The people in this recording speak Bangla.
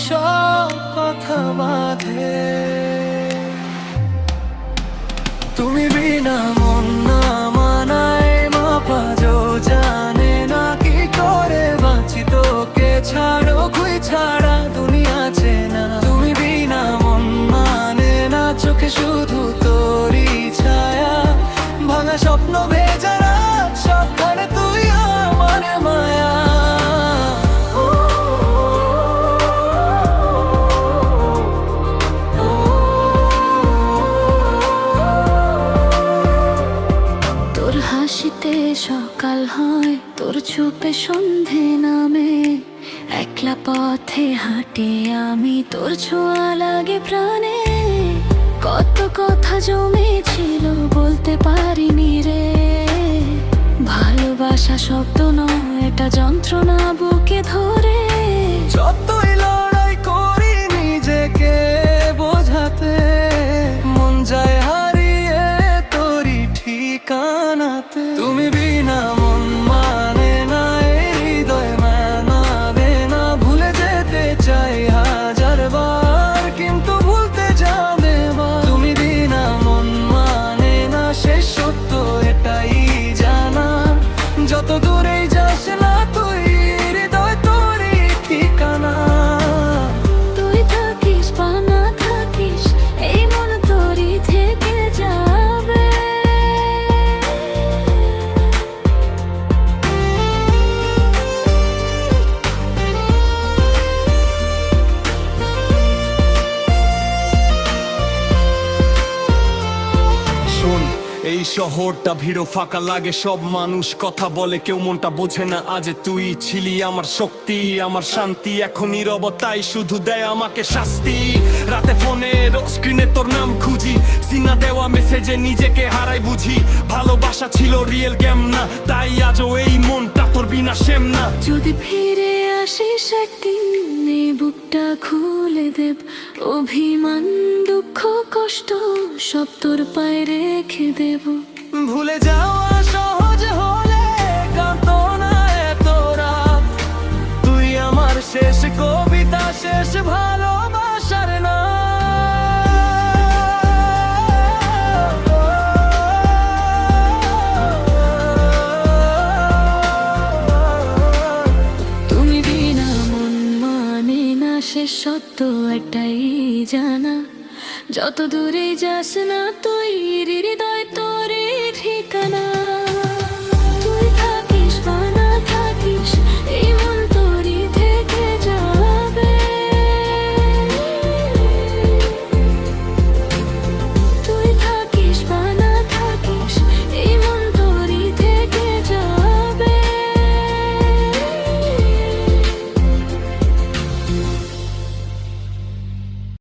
সব কথা বাঁধে। তুমি বিনা মন না মানায় মাপাজো জানে না কি করে বাঁচি তোকে ছাড়ো খুই ছাড়া দুনিয়া চেনা। তুমি বিনা মন মানে না চোখে শুধু তোরই ছায়া ভাঙা স্বপ্ন ভেজা রাত সবখানে তুই আমার মায়া। তোর হাসিতে সকাল হয়, তোর চুপে সন্ধে নামে, একলা পথে হাঁটি আমি, তোর ছোঁয়া লাগে প্রাণে। কত কথা জমেছিল বলতে পারিনি রে, ভালোবাসা শব্দ নয় এটা যন্ত্রণা বুকে ধরে। যতই লড়াই করি নিজেকে বোঝাতে মন যায় হারিয়ে তোরই ঠিকানাতে। তুমি বিনা মন মানে না হৃদয় মানাবে না, ভুলে যেতে চাই হাজার বার কিন্তু ভুলতে যাবে মা। তুমি বিনা মন মানে না শেষ সত্য এটাই জানা, যত দূরেই যাস না তুই হৃদয় তোরই ঠিকানা। তুই থাকিস বা না থাকিস এই মন তোরই থেকে যাবে। শোন, এই শহরটা ভিড় ফাঁকা লাগে, সব মানুষ কথা বলে কেউ মনটা বোঝে না। আজ তুই ছিলি আমার শক্তি আমার শান্তি, এখন নীরবতাই শুধু দেয় আমাকে শাস্তি। রাতে ফোনের স্ক্রিনে তোর নাম খুঁজি, সিনা দেওয়া মেসেজে নিজেকে হারাই বুঝি। ভালোবাসা ছিল রিয়েল গেম না, তাই আজও এই মনটা তোর বিনা সেম না। যদি ফিরে আসিস একদিন এই বুকটা খুলে দেব, অভিমান দুঃখ কষ্ট সব তোর পায়ে রেখে দেব। ভুলে যাওয়া সহজ হলে কাঁদতো না এত রাত, তুই আমার শেষ কবিতা শেষ ভালোবাসার না। তুমি বিনা মন মানে না শেষ সত্য একটাই জানা, যত দূরে যাস না তুই হৃদয়